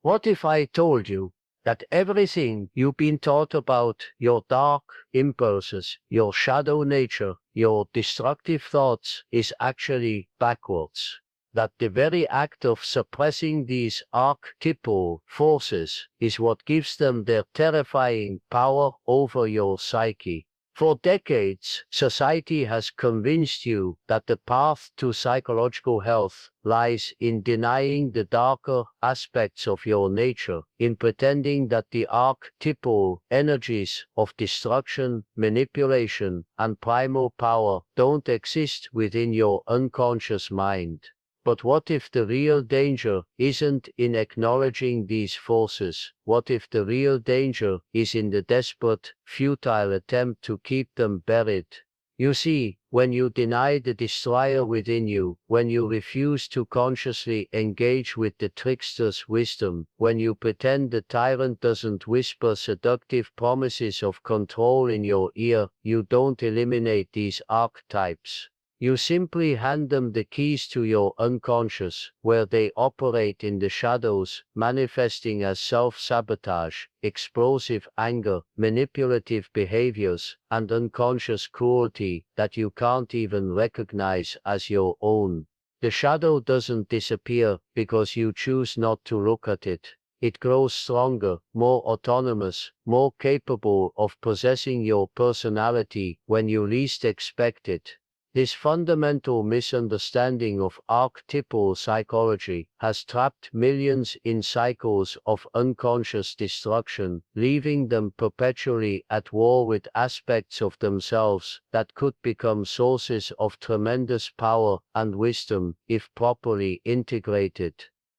What if I told you that everything you've been taught about your dark impulses, your shadow nature, your destructive thoughts is actually backwards? That the very act of suppressing these archetypal forces is what gives them their terrifying power over your psyche. For decades, society has convinced you that the path to psychological health lies in denying the darker aspects of your nature, in pretending that the archetypal energies of destruction, manipulation, and primal power don't exist within your unconscious mind. But what if the real danger isn't in acknowledging these forces? What if the real danger is in the desperate, futile attempt to keep them buried? You see, when you deny the destroyer within you, when you refuse to consciously engage with the trickster's wisdom, when you pretend the tyrant doesn't whisper seductive promises of control in your ear, you don't eliminate these archetypes. You simply hand them the keys to your unconscious, where they operate in the shadows, manifesting as self-sabotage, explosive anger, manipulative behaviors, and unconscious cruelty that you can't even recognize as your own. The shadow doesn't disappear because you choose not to look at it. It grows stronger, more autonomous, more capable of possessing your personality when you least expect it. This fundamental misunderstanding of archetypal psychology has trapped millions in cycles of unconscious destruction, leaving them perpetually at war with aspects of themselves that could become sources of tremendous power and wisdom if properly integrated.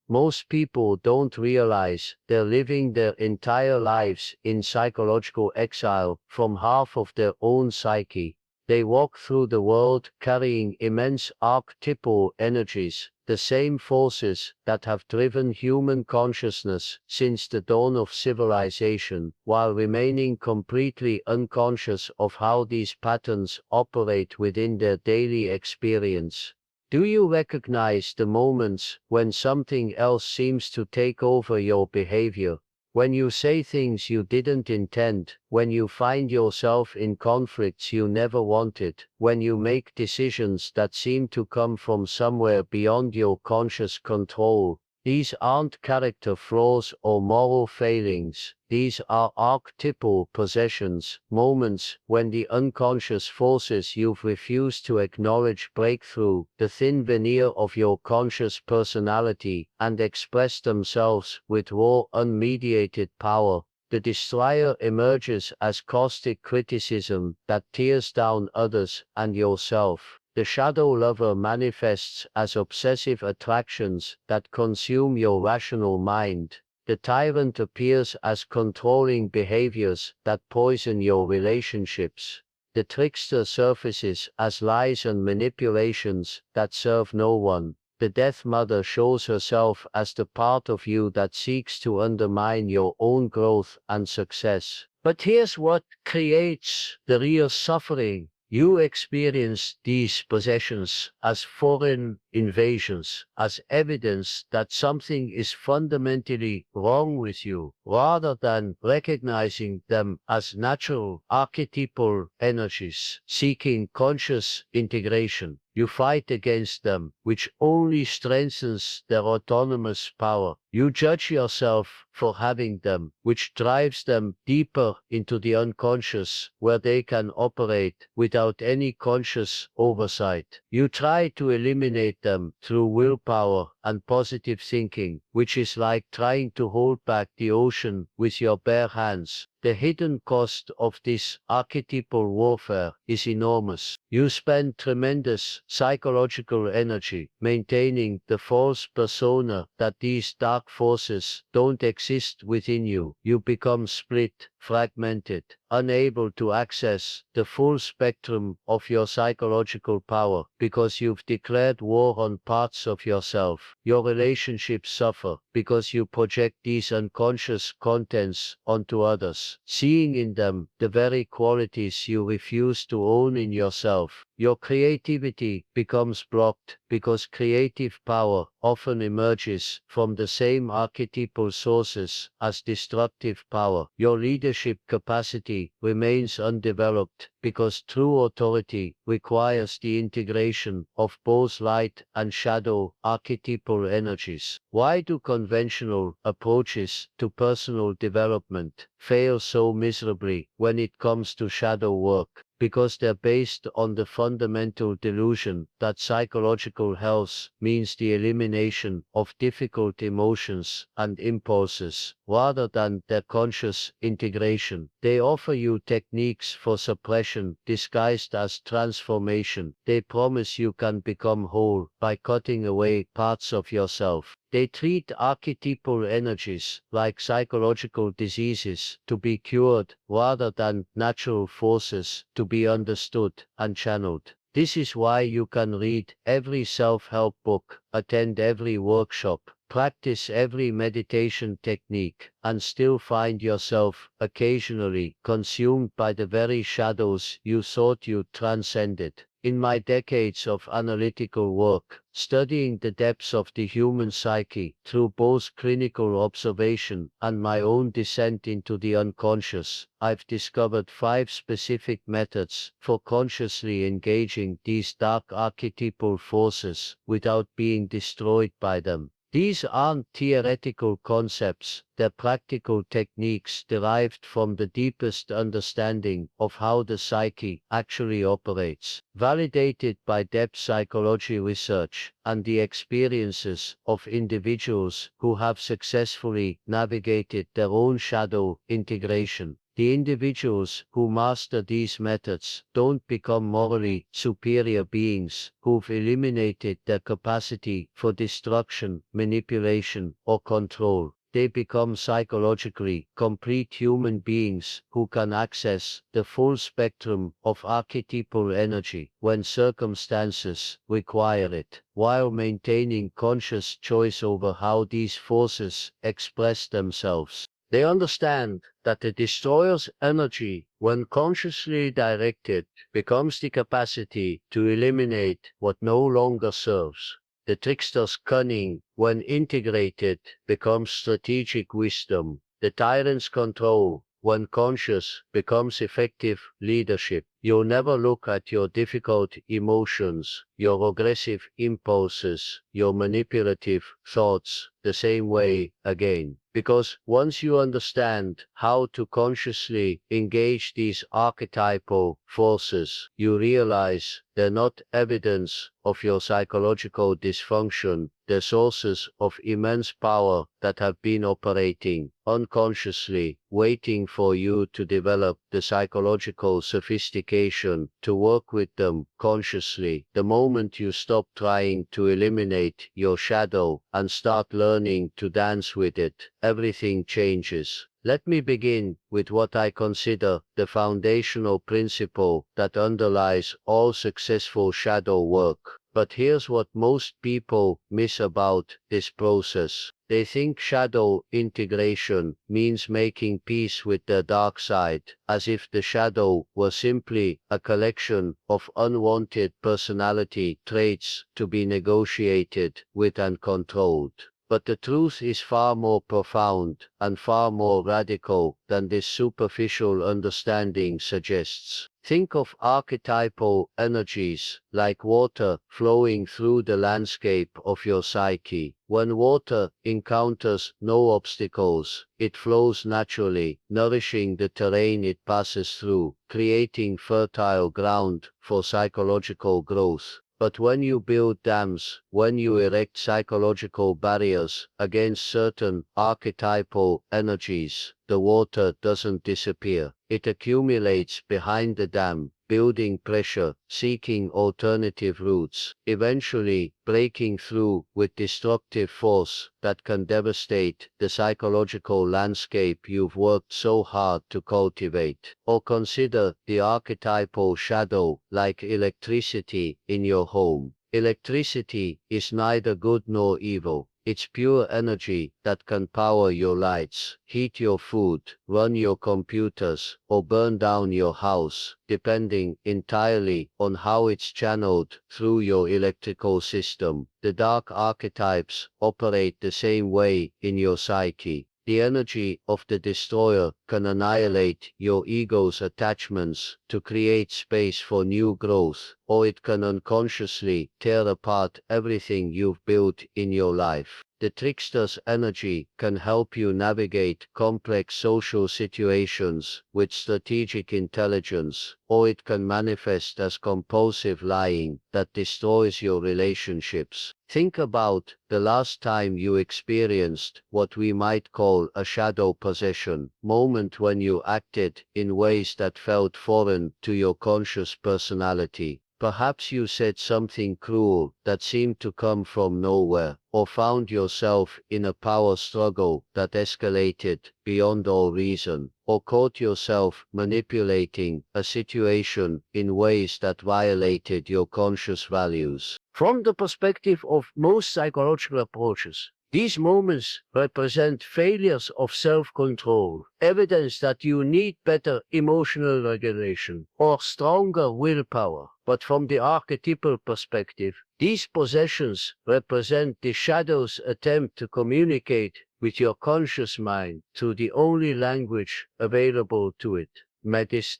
Most people don't realize they're living their entire lives in psychological exile from half of their own psyche. They walk through the world carrying immense archetypal energies, the same forces that have driven human consciousness since the dawn of civilization, while remaining completely unconscious of how these patterns operate within their daily experience. Do you recognize the moments when something else seems to take over your behavior? When you say things you didn't intend, when you find yourself in conflicts you never wanted, when you make decisions that seem to come from somewhere beyond your conscious control, these aren't character flaws or moral failings. These are archetypal possessions, moments when the unconscious forces you've refused to acknowledge break through the thin veneer of your conscious personality and express themselves with raw, unmediated power. The destroyer emerges as caustic criticism that tears down others and yourself. The shadow lover manifests as obsessive attractions that consume your rational mind. The tyrant appears as controlling behaviors that poison your relationships. The trickster surfaces as lies and manipulations that serve no one. The Death Mother shows herself as the part of you that seeks to undermine your own growth and success. But here's what creates the real suffering. You experience these possessions as foreign invasions, as evidence that something is fundamentally wrong with you, rather than recognizing them as natural archetypal energies seeking conscious integration. You fight against them, which only strengthens their autonomous power. You judge yourself for having them, which drives them deeper into the unconscious, where they can operate without any conscious oversight. You try to eliminate them through willpower and positive thinking, which is like trying to hold back the ocean with your bare hands. The hidden cost of this archetypal warfare is enormous. You spend tremendous psychological energy maintaining the false persona that these dark forces don't exist within you. You become split, fragmented, unable to access the full spectrum of your psychological power because you've declared war on parts of yourself. Your relationships suffer because you project these unconscious contents onto others, seeing in them the very qualities you refuse to own in yourself. Your creativity becomes blocked because creative power often emerges from the same archetypal sources as destructive power. Your leadership capacity remains undeveloped because true authority requires the integration of both light and shadow archetypal energies. Why do conventional approaches to personal development fail so miserably when it comes to shadow work? Because they're based on the fundamental delusion that psychological health means the elimination of difficult emotions and impulses, rather than their conscious integration. They offer you techniques for suppression disguised as transformation. They promise you can become whole by cutting away parts of yourself. They treat archetypal energies like psychological diseases to be cured rather than natural forces to be understood and channeled. This is why you can read every self-help book, attend every workshop, practice every meditation technique, and still find yourself occasionally consumed by the very shadows you thought you transcended. In my decades of analytical work, studying the depths of the human psyche through both clinical observation and my own descent into the unconscious, I've discovered 5 specific methods for consciously engaging these dark archetypal forces without being destroyed by them. These aren't theoretical concepts, they're practical techniques derived from the deepest understanding of how the psyche actually operates, validated by depth psychology research and the experiences of individuals who have successfully navigated their own shadow integration. The individuals who master these methods don't become morally superior beings who've eliminated their capacity for destruction, manipulation, or control. They become psychologically complete human beings who can access the full spectrum of archetypal energy when circumstances require it, while maintaining conscious choice over how these forces express themselves. They understand that the destroyer's energy, when consciously directed, becomes the capacity to eliminate what no longer serves. The trickster's cunning, when integrated, becomes strategic wisdom. The tyrant's control, when conscious, becomes effective leadership. You'll never look at your difficult emotions, your aggressive impulses, your manipulative thoughts the same way again. Because once you understand how to consciously engage these archetypal forces, you realize they're not evidence of your psychological dysfunction, they're sources of immense power that have been operating unconsciously, waiting for you to develop the psychological sophistication to work with them consciously. The moment you stop trying to eliminate your shadow and start learning to dance with it, everything changes. Let me begin with what I consider the foundational principle that underlies all successful shadow work. But here's what most people miss about this process. They think shadow integration means making peace with their dark side, as if the shadow were simply a collection of unwanted personality traits to be negotiated with and controlled. But the truth is far more profound and far more radical than this superficial understanding suggests. Think of archetypal energies like water flowing through the landscape of your psyche. When water encounters no obstacles, it flows naturally, nourishing the terrain it passes through, creating fertile ground for psychological growth. But when you build dams, when you erect psychological barriers against certain archetypal energies, the water doesn't disappear. It accumulates behind the dam, building pressure, seeking alternative routes, eventually breaking through with destructive force that can devastate the psychological landscape you've worked so hard to cultivate. Or consider the archetypal shadow like electricity in your home. Electricity is neither good nor evil. It's pure energy that can power your lights, heat your food, run your computers, or burn down your house, depending entirely on how it's channeled through your electrical system. The dark archetypes operate the same way in your psyche. The energy of the destroyer can annihilate your ego's attachments to create space for new growth, or it can unconsciously tear apart everything you've built in your life. The trickster's energy can help you navigate complex social situations with strategic intelligence, or it can manifest as compulsive lying that destroys your relationships. Think about the last time you experienced what we might call a shadow possession moment when you acted in ways that felt foreign to your conscious personality. Perhaps you said something cruel that seemed to come from nowhere, or found yourself in a power struggle that escalated beyond all reason, or caught yourself manipulating a situation in ways that violated your conscious values. From the perspective of most psychological approaches, these moments represent failures of self-control, evidence that you need better emotional regulation or stronger willpower. But from the archetypal perspective, these possessions represent the shadow's attempt to communicate with your conscious mind through the only language available to it.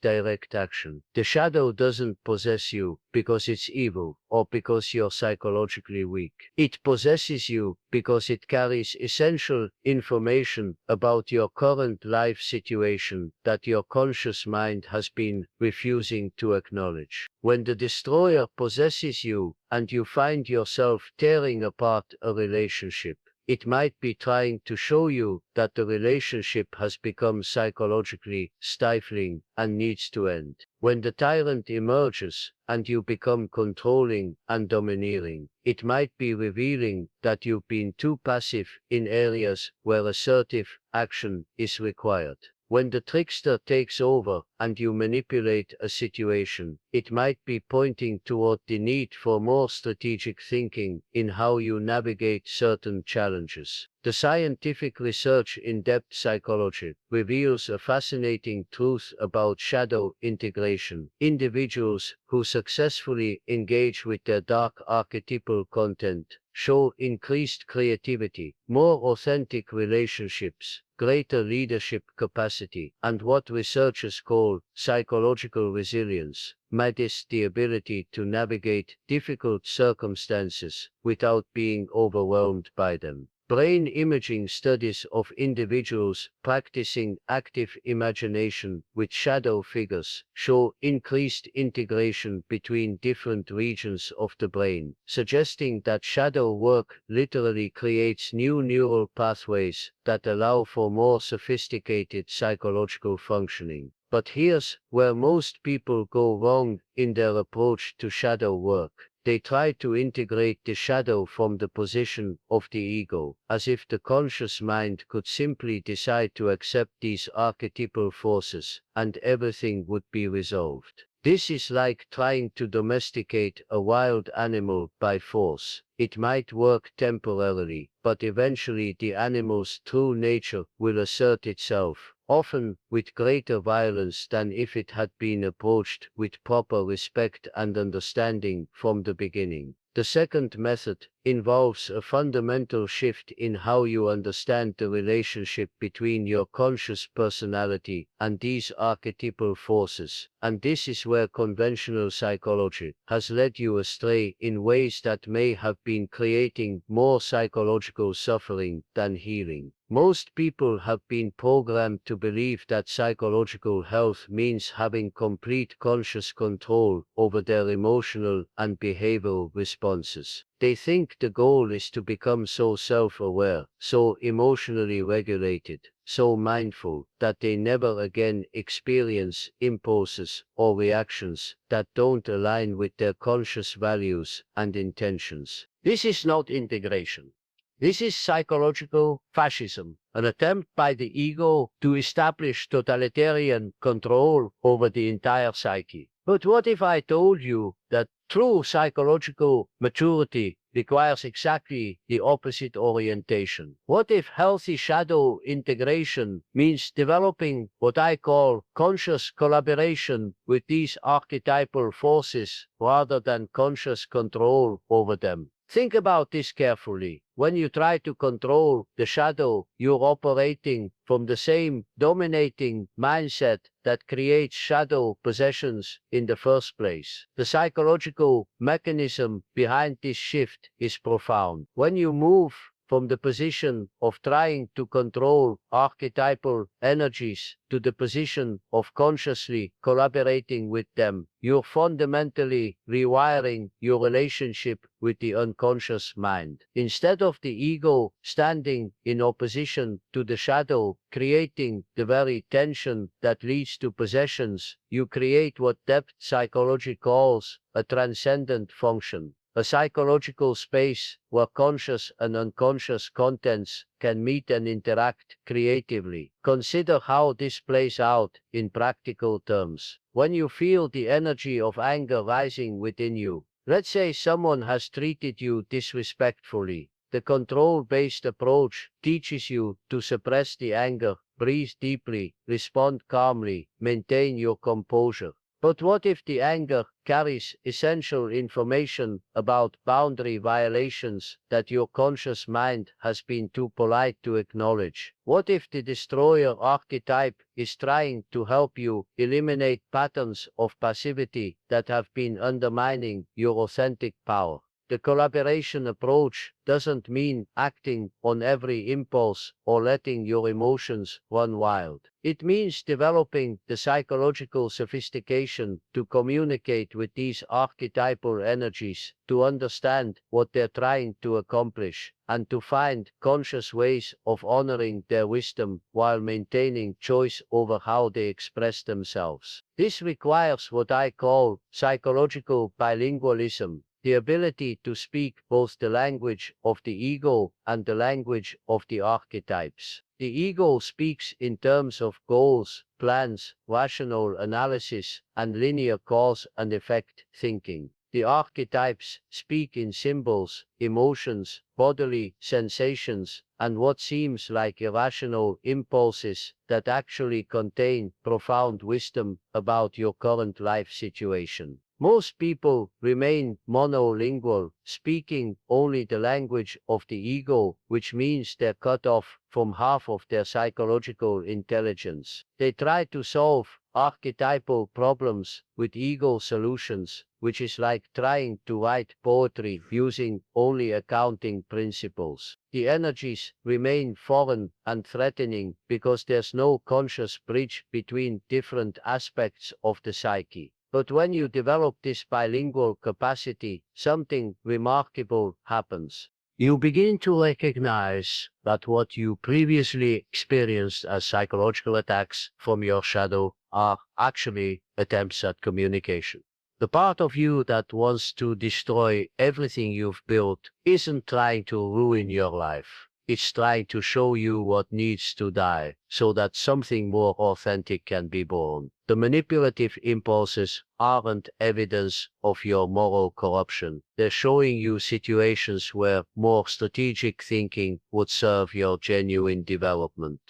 Direct action. The shadow doesn't possess you because it's evil or because you're psychologically weak. It possesses you because it carries essential information about your current life situation that your conscious mind has been refusing to acknowledge. When the destroyer possesses you and you find yourself tearing apart a relationship, it might be trying to show you that the relationship has become psychologically stifling and needs to end. When the tyrant emerges and you become controlling and domineering, it might be revealing that you've been too passive in areas where assertive action is required. When the trickster takes over and you manipulate a situation, it might be pointing toward the need for more strategic thinking in how you navigate certain challenges. The scientific research in depth psychology reveals a fascinating truth about shadow integration. Individuals who successfully engage with their dark archetypal content show increased creativity, more authentic relationships, greater leadership capacity, and what researchers call psychological resilience. The ability to navigate difficult circumstances without being overwhelmed by them. Brain imaging studies of individuals practicing active imagination with shadow figures show increased integration between different regions of the brain, suggesting that shadow work literally creates new neural pathways that allow for more sophisticated psychological functioning. But here's where most people go wrong in their approach to shadow work. They try to integrate the shadow from the position of the ego, as if the conscious mind could simply decide to accept these archetypal forces, and everything would be resolved. This is like trying to domesticate a wild animal by force. It might work temporarily, but eventually the animal's true nature will assert itself, often with greater violence than if it had been approached with proper respect and understanding from the beginning. The second method involves a fundamental shift in how you understand the relationship between your conscious personality and these archetypal forces, and this is where conventional psychology has led you astray in ways that may have been creating more psychological suffering than healing. Most people have been programmed to believe that psychological health means having complete conscious control over their emotional and behavioral responses. They think the goal is to become so self-aware, so emotionally regulated, so mindful, that they never again experience impulses or reactions that don't align with their conscious values and intentions. This is not integration. This is psychological fascism, an attempt by the ego to establish totalitarian control over the entire psyche. But what if I told you that true psychological maturity requires exactly the opposite orientation. What if healthy shadow integration means developing what I call conscious collaboration with these archetypal forces rather than conscious control over them? Think about this carefully. When you try to control the shadow, you're operating from the same dominating mindset that creates shadow possessions in the first place. The psychological mechanism behind this shift is profound. When you move from the position of trying to control archetypal energies to the position of consciously collaborating with them, you're fundamentally rewiring your relationship with the unconscious mind. Instead of the ego standing in opposition to the shadow, creating the very tension that leads to possessions, you create what depth psychology calls a transcendent function. A psychological space where conscious and unconscious contents can meet and interact creatively. Consider how this plays out in practical terms. When you feel the energy of anger rising within you, let's say someone has treated you disrespectfully, the control-based approach teaches you to suppress the anger, breathe deeply, respond calmly, maintain your composure. But what if the anger carries essential information about boundary violations that your conscious mind has been too polite to acknowledge? What if the destroyer archetype is trying to help you eliminate patterns of passivity that have been undermining your authentic power? The collaboration approach doesn't mean acting on every impulse or letting your emotions run wild. It means developing the psychological sophistication to communicate with these archetypal energies, to understand what they're trying to accomplish, and to find conscious ways of honoring their wisdom while maintaining choice over how they express themselves. This requires what I call psychological bilingualism, the ability to speak both the language of the ego and the language of the archetypes. The ego speaks in terms of goals, plans, rational analysis, and linear cause and effect thinking. The archetypes speak in symbols, emotions, bodily sensations, and what seems like irrational impulses that actually contain profound wisdom about your current life situation. Most people remain monolingual, speaking only the language of the ego, which means they're cut off from half of their psychological intelligence. They try to solve archetypal problems with ego solutions, which is like trying to write poetry using only accounting principles. The energies remain foreign and threatening because there's no conscious bridge between different aspects of the psyche. But when you develop this bilingual capacity, something remarkable happens. You begin to recognize that what you previously experienced as psychological attacks from your shadow are actually attempts at communication. The part of you that wants to destroy everything you've built isn't trying to ruin your life. It's trying to show you what needs to die so that something more authentic can be born. The manipulative impulses aren't evidence of your moral corruption. They're showing you situations where more strategic thinking would serve your genuine development.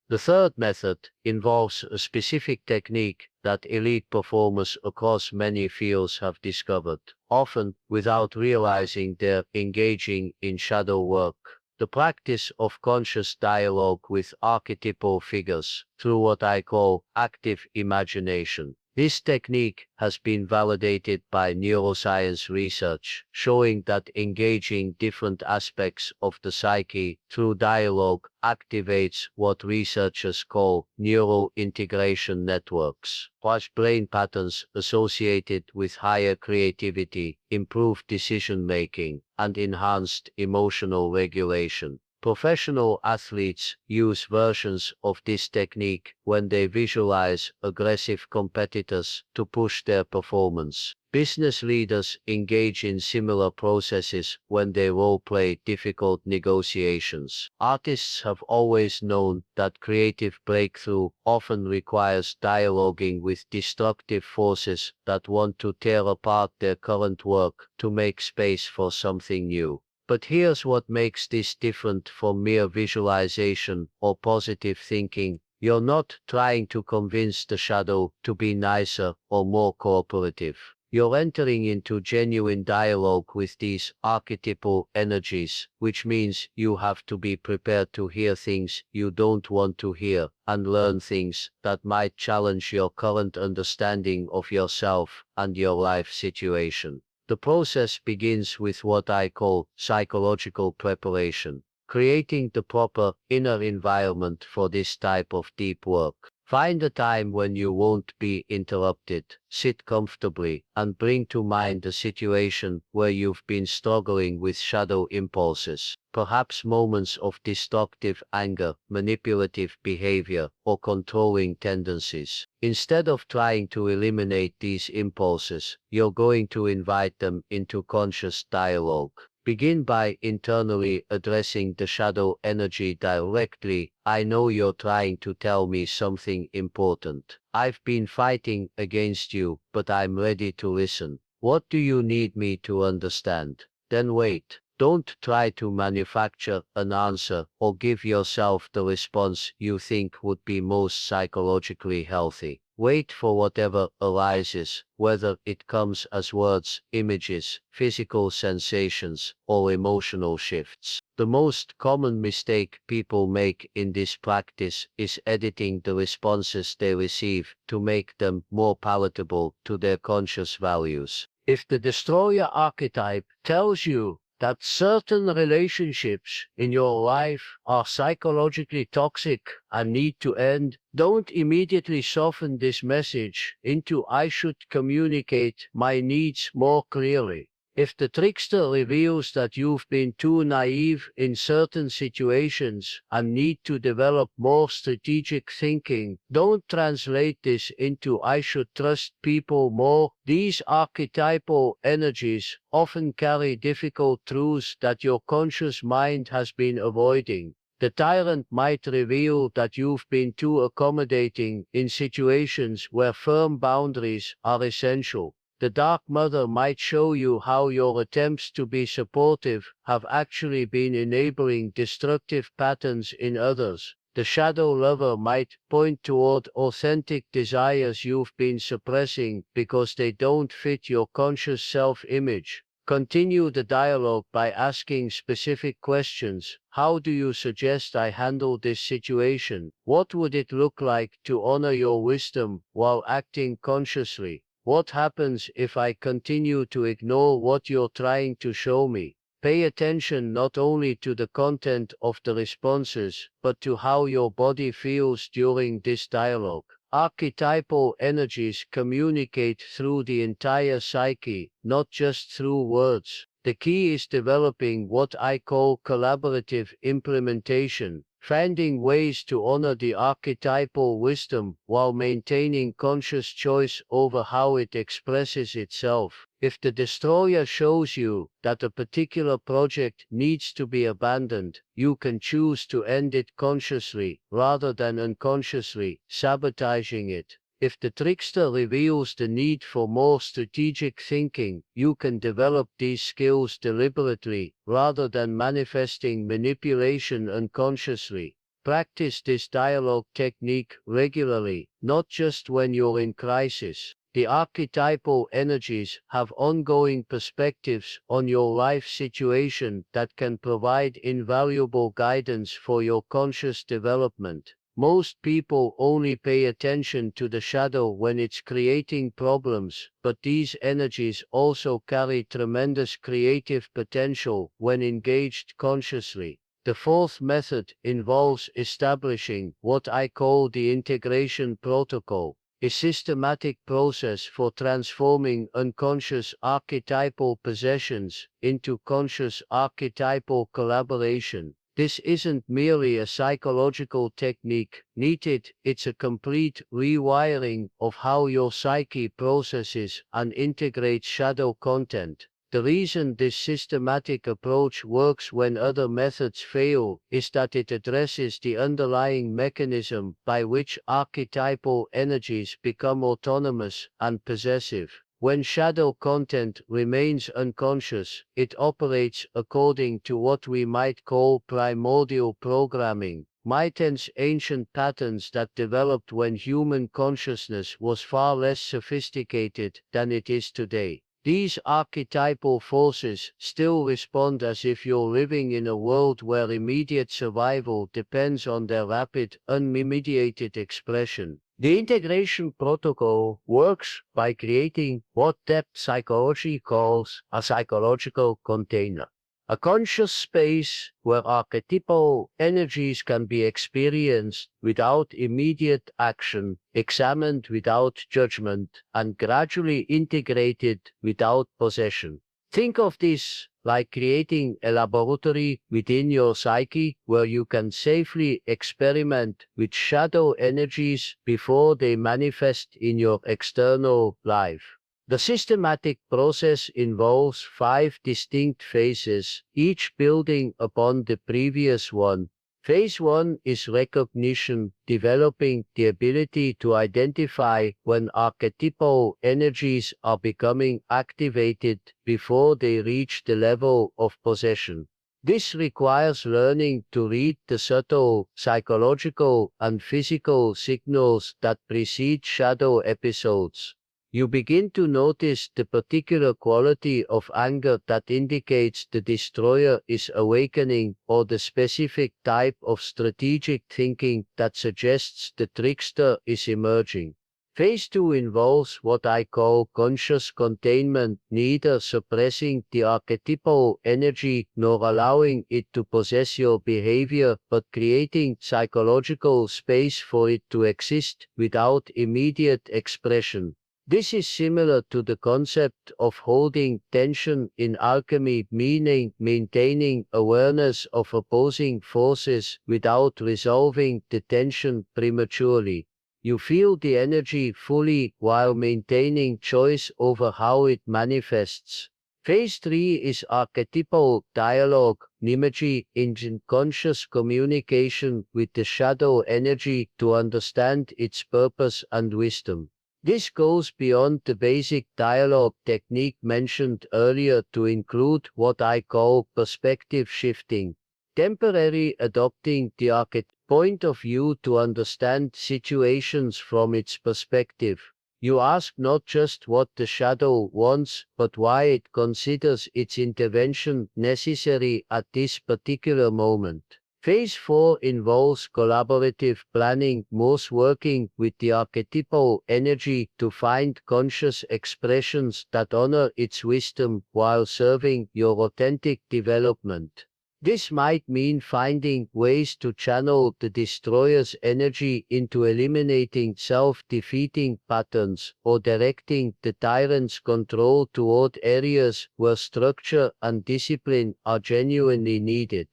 The third method involves a specific technique that elite performers across many fields have discovered, often without realizing they're engaging in shadow work. The practice of conscious dialogue with archetypal figures through what I call active imagination. This technique has been validated by neuroscience research, showing that engaging different aspects of the psyche through dialogue activates what researchers call neural integration networks, which brain patterns associated with higher creativity, improved decision-making, and enhanced emotional regulation. Professional athletes use versions of this technique when they visualize aggressive competitors to push their performance. Business leaders engage in similar processes when they role-play difficult negotiations. Artists have always known that creative breakthrough often requires dialoguing with destructive forces that want to tear apart their current work to make space for something new. But here's what makes this different from mere visualization or positive thinking. You're not trying to convince the shadow to be nicer or more cooperative. You're entering into genuine dialogue with these archetypal energies, which means you have to be prepared to hear things you don't want to hear and learn things that might challenge your current understanding of yourself and your life situation. The process begins with what I call psychological preparation, creating the proper inner environment for this type of deep work. Find a time when you won't be interrupted, sit comfortably, and bring to mind a situation where you've been struggling with shadow impulses, perhaps moments of destructive anger, manipulative behavior, or controlling tendencies. Instead of trying to eliminate these impulses, you're going to invite them into conscious dialogue. Begin by internally addressing the shadow energy directly. I know you're trying to tell me something important. I've been fighting against you, but I'm ready to listen. What do you need me to understand? Then wait. Don't try to manufacture an answer or give yourself the response you think would be most psychologically healthy. Wait for whatever arises, whether it comes as words, images, physical sensations, or emotional shifts. The most common mistake people make in this practice is editing the responses they receive to make them more palatable to their conscious values. If the destroyer archetype tells you that certain relationships in your life are psychologically toxic and need to end, don't immediately soften this message into "I should communicate my needs more clearly." If the trickster reveals that you've been too naive in certain situations and need to develop more strategic thinking, don't translate this into "I should trust people more." These archetypal energies often carry difficult truths that your conscious mind has been avoiding. The tyrant might reveal that you've been too accommodating in situations where firm boundaries are essential. The Dark Mother might show you how your attempts to be supportive have actually been enabling destructive patterns in others. The Shadow Lover might point toward authentic desires you've been suppressing because they don't fit your conscious self-image. Continue the dialogue by asking specific questions. How do you suggest I handle this situation? What would it look like to honor your wisdom while acting consciously? What happens if I continue to ignore what you're trying to show me? Pay attention not only to the content of the responses, but to how your body feels during this dialogue. Archetypal energies communicate through the entire psyche, not just through words. The key is developing what I call collaborative implementation, finding ways to honor the archetypal wisdom while maintaining conscious choice over how it expresses itself. If the destroyer shows you that a particular project needs to be abandoned, you can choose to end it consciously rather than unconsciously sabotaging it. If the trickster reveals the need for more strategic thinking, you can develop these skills deliberately rather than manifesting manipulation unconsciously. Practice this dialogue technique regularly, not just when you're in crisis. The archetypal energies have ongoing perspectives on your life situation that can provide invaluable guidance for your conscious development. Most people only pay attention to the shadow when it's creating problems, but these energies also carry tremendous creative potential when engaged consciously. The fourth method involves establishing what I call the integration protocol, a systematic process for transforming unconscious archetypal possessions into conscious archetypal collaboration. This isn't merely a psychological technique needed, it's a complete rewiring of how your psyche processes and integrates shadow content. The reason this systematic approach works when other methods fail is that it addresses the underlying mechanism by which archetypal energies become autonomous and possessive. When shadow content remains unconscious, it operates according to what we might call primordial programming, intense ancient patterns that developed when human consciousness was far less sophisticated than it is today. These archetypal forces still respond as if you're living in a world where immediate survival depends on their rapid, unmediated expression. The integration protocol works by creating what depth psychology calls a psychological container. A conscious space where archetypal energies can be experienced without immediate action, examined without judgment, and gradually integrated without possession. Think of this like creating a laboratory within your psyche where you can safely experiment with shadow energies before they manifest in your external life. The systematic process involves 5 distinct phases, each building upon the previous one. Phase 1 is recognition, developing the ability to identify when archetypal energies are becoming activated before they reach the level of possession. This requires learning to read the subtle psychological and physical signals that precede shadow episodes. You begin to notice the particular quality of anger that indicates the destroyer is awakening, or the specific type of strategic thinking that suggests the trickster is emerging. Phase 2 involves what I call conscious containment, neither suppressing the archetypal energy nor allowing it to possess your behavior, but creating psychological space for it to exist without immediate expression. This is similar to the concept of holding tension in alchemy, meaning maintaining awareness of opposing forces without resolving the tension prematurely. You feel the energy fully while maintaining choice over how it manifests. Phase 3 is archetypal dialogue, imagery, in conscious communication with the shadow energy to understand its purpose and wisdom. This goes beyond the basic dialogue technique mentioned earlier to include what I call perspective shifting, temporarily adopting the archetypal point of view to understand situations from its perspective. You ask not just what the shadow wants, but why it considers its intervention necessary at this particular moment. Phase 4 involves collaborative planning, most working with the archetypal energy to find conscious expressions that honor its wisdom while serving your authentic development. This might mean finding ways to channel the destroyer's energy into eliminating self-defeating patterns, or directing the tyrant's control toward areas where structure and discipline are genuinely needed.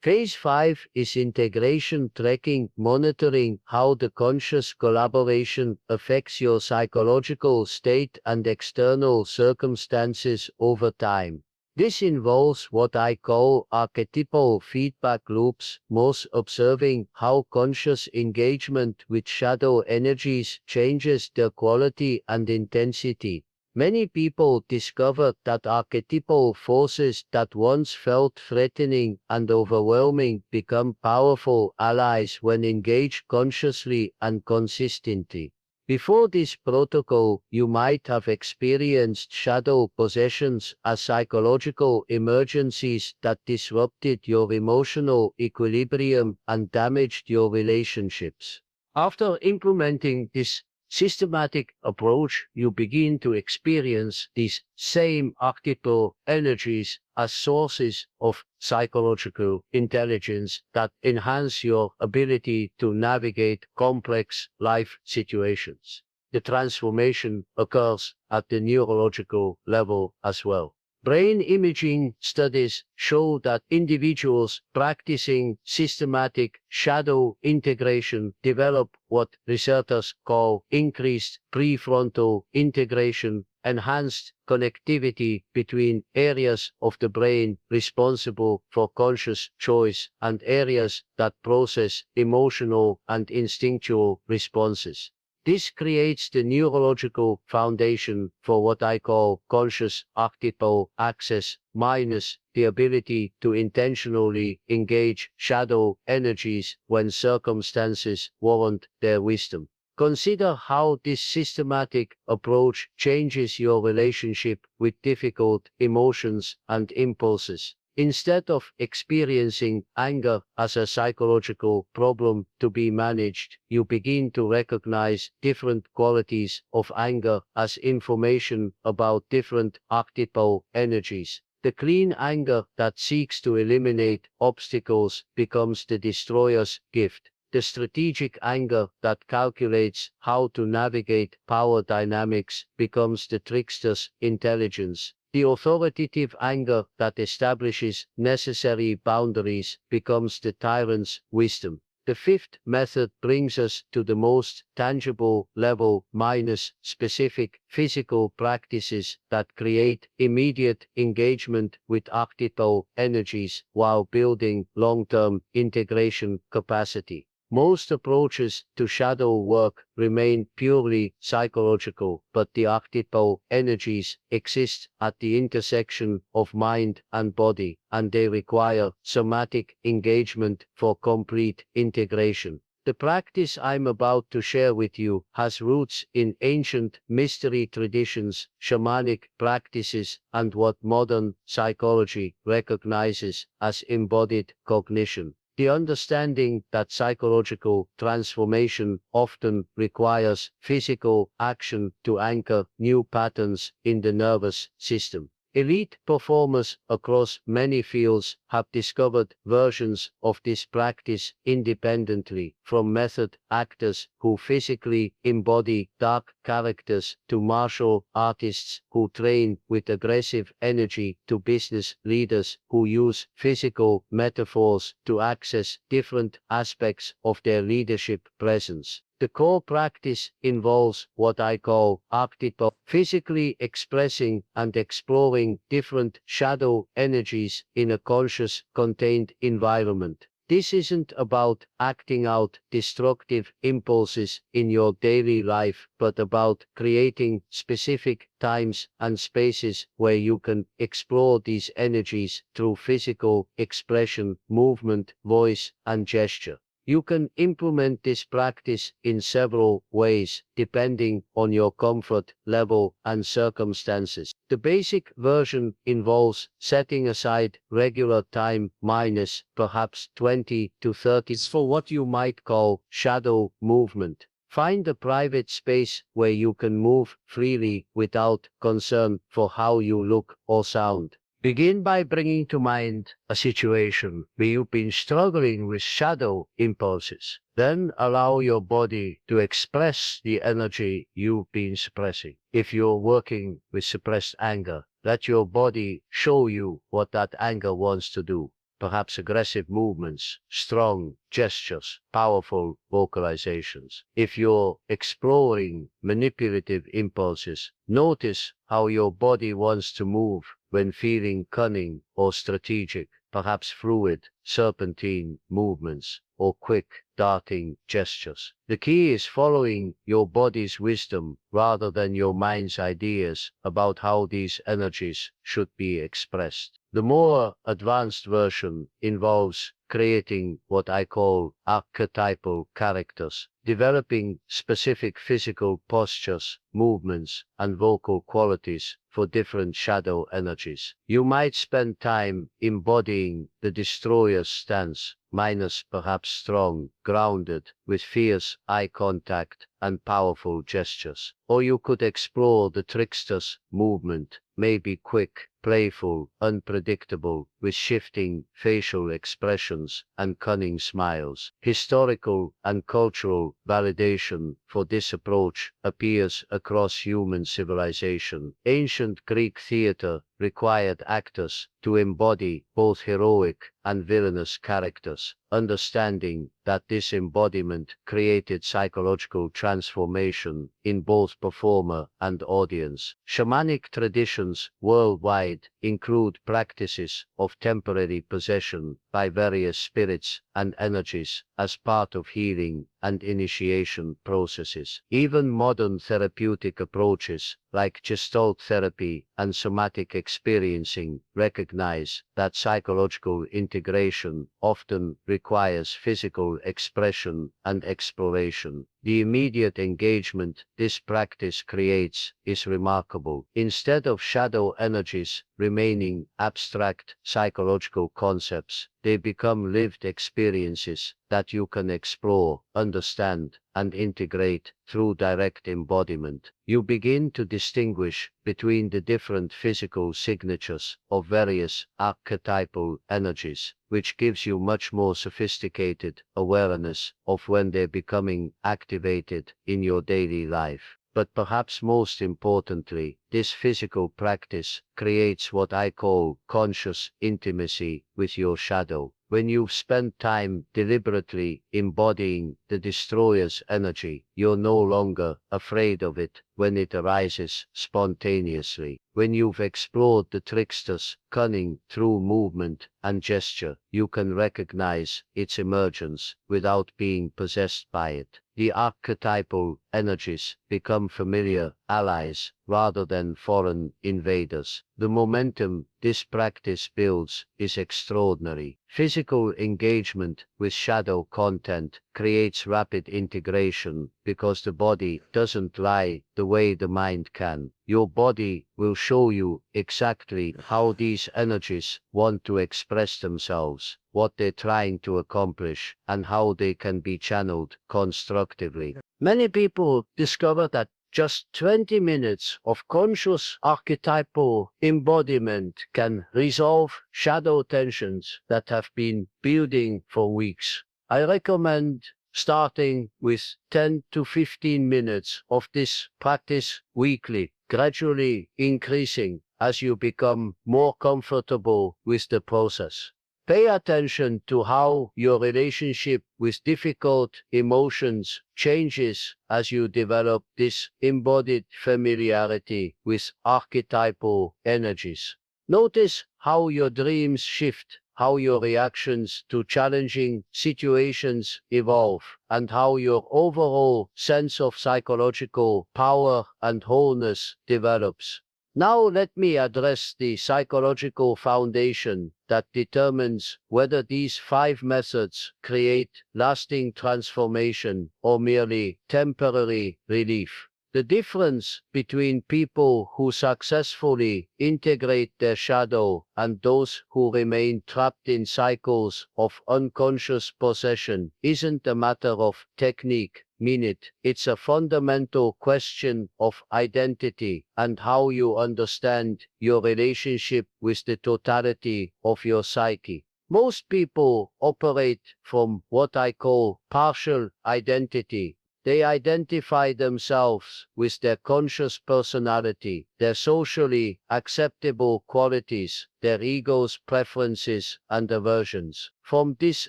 Phase 5 is integration, tracking, monitoring how the conscious collaboration affects your psychological state and external circumstances over time. This involves what I call archetypal feedback loops, most observing how conscious engagement with shadow energies changes their quality and intensity. Many people discover that archetypal forces that once felt threatening and overwhelming become powerful allies when engaged consciously and consistently. Before this protocol, you might have experienced shadow possessions as psychological emergencies that disrupted your emotional equilibrium and damaged your relationships. After implementing this systematic approach, you begin to experience these same archetypal energies as sources of psychological intelligence that enhance your ability to navigate complex life situations. The transformation occurs at the neurological level as well. Brain imaging studies show that individuals practicing systematic shadow integration develop what researchers call increased prefrontal integration, enhanced connectivity between areas of the brain responsible for conscious choice and areas that process emotional and instinctual responses. This creates the neurological foundation for what I call conscious archetypal access, minus the ability to intentionally engage shadow energies when circumstances warrant their wisdom. Consider how this systematic approach changes your relationship with difficult emotions and impulses. Instead of experiencing anger as a psychological problem to be managed, you begin to recognize different qualities of anger as information about different archetypal energies. The clean anger that seeks to eliminate obstacles becomes the destroyer's gift. The strategic anger that calculates how to navigate power dynamics becomes the trickster's intelligence. The authoritative anger that establishes necessary boundaries becomes the tyrant's wisdom. The fifth method brings us to the most tangible level, minus specific physical practices that create immediate engagement with archetypal energies while building long-term integration capacity. Most approaches to shadow work remain purely psychological, but the archetypal energies exist at the intersection of mind and body, and they require somatic engagement for complete integration. The practice I'm about to share with you has roots in ancient mystery traditions, shamanic practices, and what modern psychology recognizes as embodied cognition. The understanding that psychological transformation often requires physical action to anchor new patterns in the nervous system. Elite performers across many fields have discovered versions of this practice independently, from method actors who physically embody dark characters to martial artists who train with aggressive energy to business leaders who use physical metaphors to access different aspects of their leadership presence. The core practice involves what I call archetypal, physically expressing and exploring different shadow energies in a conscious, contained environment. This isn't about acting out destructive impulses in your daily life, but about creating specific times and spaces where you can explore these energies through physical expression, movement, voice, and gesture. You can implement this practice in several ways, depending on your comfort level and circumstances. The basic version involves setting aside regular time, minus perhaps 20 to 30 minutes, for what you might call shadow movement. Find a private space where you can move freely without concern for how you look or sound. Begin by bringing to mind a situation where you've been struggling with shadow impulses. Then allow your body to express the energy you've been suppressing. If you're working with suppressed anger, let your body show you what that anger wants to do. Perhaps aggressive movements, strong gestures, powerful vocalizations. If you're exploring manipulative impulses, notice how your body wants to move when feeling cunning or strategic, perhaps fluid, serpentine movements or quick, darting gestures. The key is following your body's wisdom rather than your mind's ideas about how these energies should be expressed. The more advanced version involves creating what I call archetypal characters, developing specific physical postures, movements, and vocal qualities for different shadow energies. You might spend time embodying the destroyer's stance, minus perhaps strong, grounded, with fierce eye contact and powerful gestures. Or you could explore the trickster's movement, maybe quick, playful, unpredictable, with shifting facial expressions and cunning smiles. Historical and cultural validation for this approach appears across human civilization. Ancient Greek theater required actors to embody both heroic and villainous characters, understanding that this embodiment created psychological transformation in both performer and audience. Shamanic traditions worldwide include practices of temporary possession by various spirits and energies as part of healing and initiation processes. Even modern therapeutic approaches like Gestalt therapy and somatic experiencing recognize that psychological integration often requires physical expression and exploration. The immediate engagement this practice creates is remarkable. Instead of shadow energies remaining abstract psychological concepts, they become lived experiences that you can explore, understand, and integrate through direct embodiment. You begin to distinguish between the different physical signatures of various archetypal energies, which gives you much more sophisticated awareness of when they're becoming activated in your daily life. But perhaps most importantly, this physical practice creates what I call conscious intimacy with your shadow. When you've spent time deliberately embodying the destroyer's energy, you're no longer afraid of it when it arises spontaneously. When you've explored the trickster's cunning through movement and gesture, you can recognize its emergence without being possessed by it. The archetypal energies become familiar allies rather than foreign invaders. The momentum this practice builds is extraordinary. Physical engagement with shadow content creates rapid integration because the body doesn't lie the way the mind can. Your body will show you exactly how these energies want to express themselves, what they're trying to accomplish, and how they can be channeled constructively. Many people discover that just 20 minutes of conscious archetypal embodiment can resolve shadow tensions that have been building for weeks. I recommend starting with 10 to 15 minutes of this practice weekly, gradually increasing as you become more comfortable with the process. Pay attention to how your relationship with difficult emotions changes as you develop this embodied familiarity with archetypal energies. Notice how your dreams shift, how your reactions to challenging situations evolve, and how your overall sense of psychological power and wholeness develops. Now let me address the psychological foundation that determines whether these 5 methods create lasting transformation or merely temporary relief. The difference between people who successfully integrate their shadow and those who remain trapped in cycles of unconscious possession isn't a matter of technique. It's a fundamental question of identity and how you understand your relationship with the totality of your psyche. Most people operate from what I call partial identity. They identify themselves with their conscious personality, their socially acceptable qualities, their ego's preferences and aversions. From this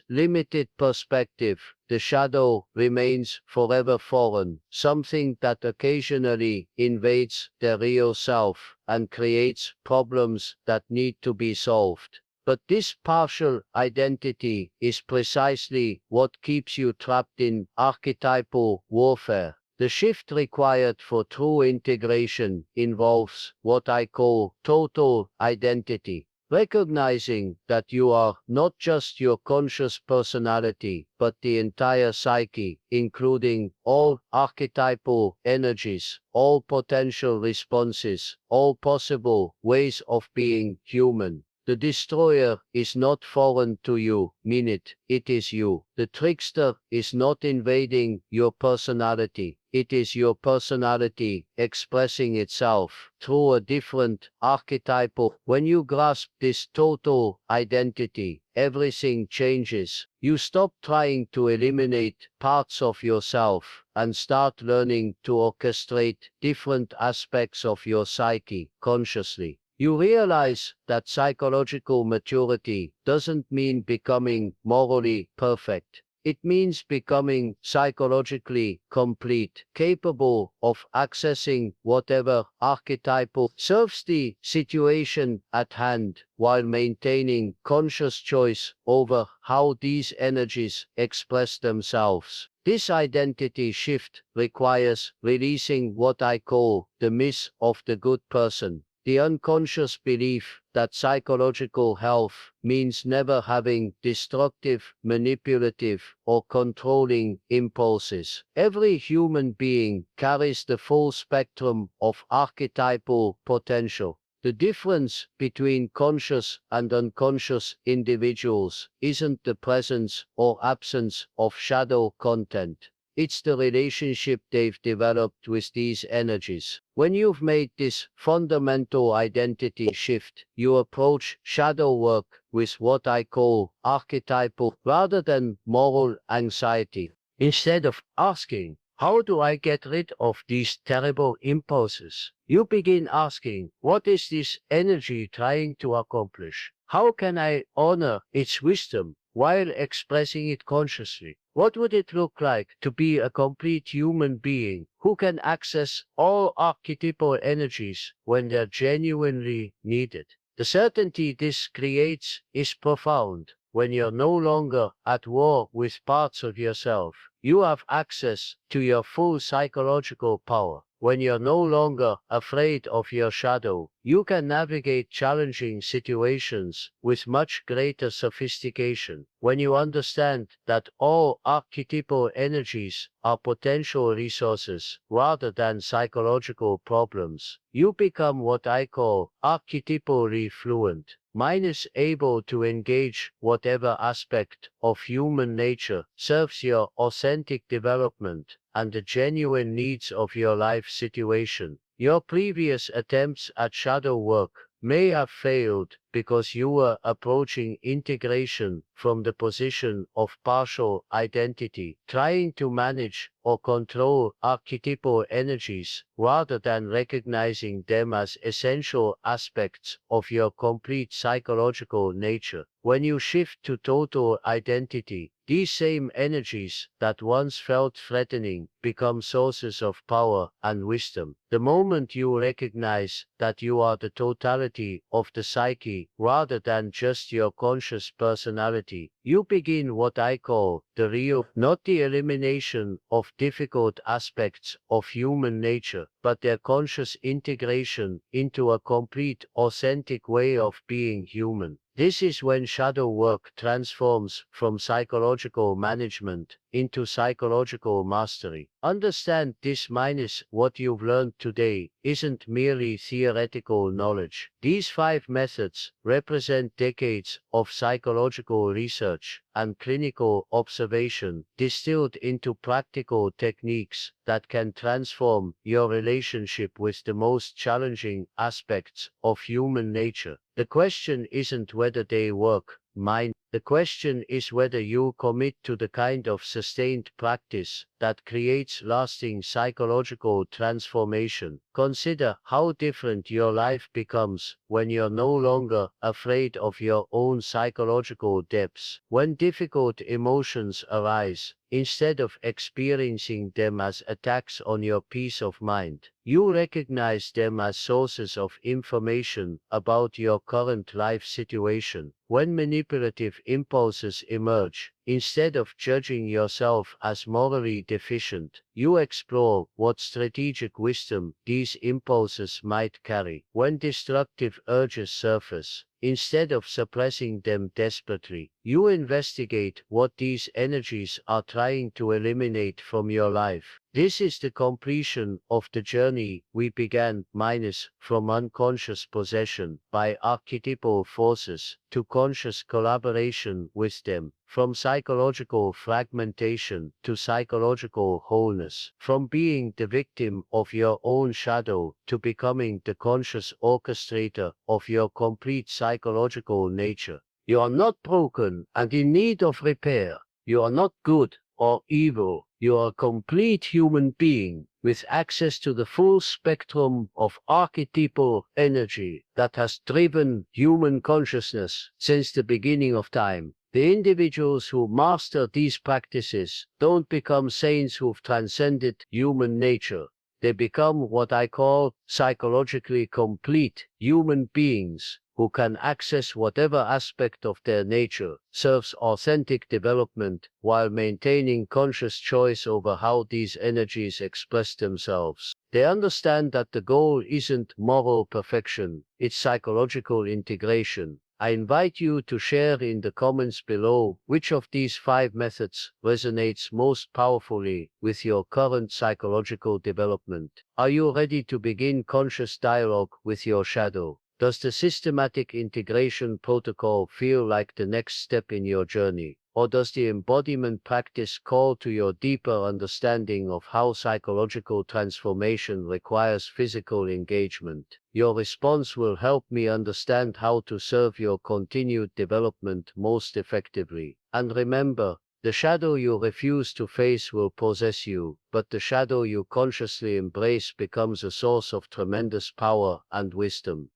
limited perspective, the shadow remains forever foreign, something that occasionally invades their real self and creates problems that need to be solved. But this partial identity is precisely what keeps you trapped in archetypal warfare. The shift required for true integration involves what I call total identity. Recognizing that you are not just your conscious personality, but the entire psyche, including all archetypal energies, all potential responses, all possible ways of being human. The destroyer is not foreign to you, it is you. The trickster is not invading your personality. It is your personality expressing itself through a different archetypal. When you grasp this total identity, everything changes. You stop trying to eliminate parts of yourself and start learning to orchestrate different aspects of your psyche consciously. You realize that psychological maturity doesn't mean becoming morally perfect. It means becoming psychologically complete, capable of accessing whatever archetypal serves the situation at hand, while maintaining conscious choice over how these energies express themselves. This identity shift requires releasing what I call the myth of the good person, the unconscious belief that psychological health means never having destructive, manipulative, or controlling impulses. Every human being carries the full spectrum of archetypal potential. The difference between conscious and unconscious individuals isn't the presence or absence of shadow content. It's the relationship they've developed with these energies. When you've made this fundamental identity shift, you approach shadow work with what I call archetypal rather than moral anxiety. Instead of asking, how do I get rid of these terrible impulses? You begin asking, what is this energy trying to accomplish? How can I honor its wisdom while expressing it consciously? What would it look like to be a complete human being who can access all archetypal energies when they're genuinely needed? The certainty this creates is profound. When you're no longer at war with parts of yourself, you have access to your full psychological power. When you're no longer afraid of your shadow, you can navigate challenging situations with much greater sophistication. When you understand that all archetypal energies are potential resources rather than psychological problems, you become what I call archetypally fluent. Mine is able to engage whatever aspect of human nature serves your authentic development and the genuine needs of your life situation. Your previous attempts at shadow work may have failed because you were approaching integration from the position of partial identity, trying to manage or control archetypal energies rather than recognizing them as essential aspects of your complete psychological nature. When you shift to total identity, these same energies that once felt threatening become sources of power and wisdom. The moment you recognize that you are the totality of the psyche rather than just your conscious personality, you begin what I call the real, not the elimination of difficult aspects of human nature, but their conscious integration into a complete, authentic way of being human. This is when shadow work transforms from psychological management into psychological mastery. Understand this minus what you've learned today isn't merely theoretical knowledge. These 5 methods represent decades of psychological research and clinical observation distilled into practical techniques that can transform your relationship with the most challenging aspects of human nature. The question isn't whether they work, mine. The question is whether you commit to the kind of sustained practice that creates lasting psychological transformation. Consider how different your life becomes when you're no longer afraid of your own psychological depths. When difficult emotions arise, instead of experiencing them as attacks on your peace of mind, you recognize them as sources of information about your current life situation. When manipulative impulses emerge, instead of judging yourself as morally deficient, you explore what strategic wisdom these impulses might carry. When destructive urges surface, instead of suppressing them desperately, you investigate what these energies are trying to eliminate from your life. This is the completion of the journey we began, minus from unconscious possession by archetypal forces to conscious collaboration with them, from psychological fragmentation to psychological wholeness, from being the victim of your own shadow to becoming the conscious orchestrator of your complete psychological nature. You are not broken and in need of repair. You are not good or evil. You are a complete human being with access to the full spectrum of archetypal energy that has driven human consciousness since the beginning of time. The individuals who master these practices don't become saints who've transcended human nature. They become what I call psychologically complete human beings who can access whatever aspect of their nature serves authentic development while maintaining conscious choice over how these energies express themselves. They understand that the goal isn't moral perfection, it's psychological integration. I invite you to share in the comments below which of these 5 methods resonates most powerfully with your current psychological development. Are you ready to begin conscious dialogue with your shadow? Does the systematic integration protocol feel like the next step in your journey? Or does the embodiment practice call to your deeper understanding of how psychological transformation requires physical engagement? Your response will help me understand how to serve your continued development most effectively. And remember, the shadow you refuse to face will possess you, but the shadow you consciously embrace becomes a source of tremendous power and wisdom.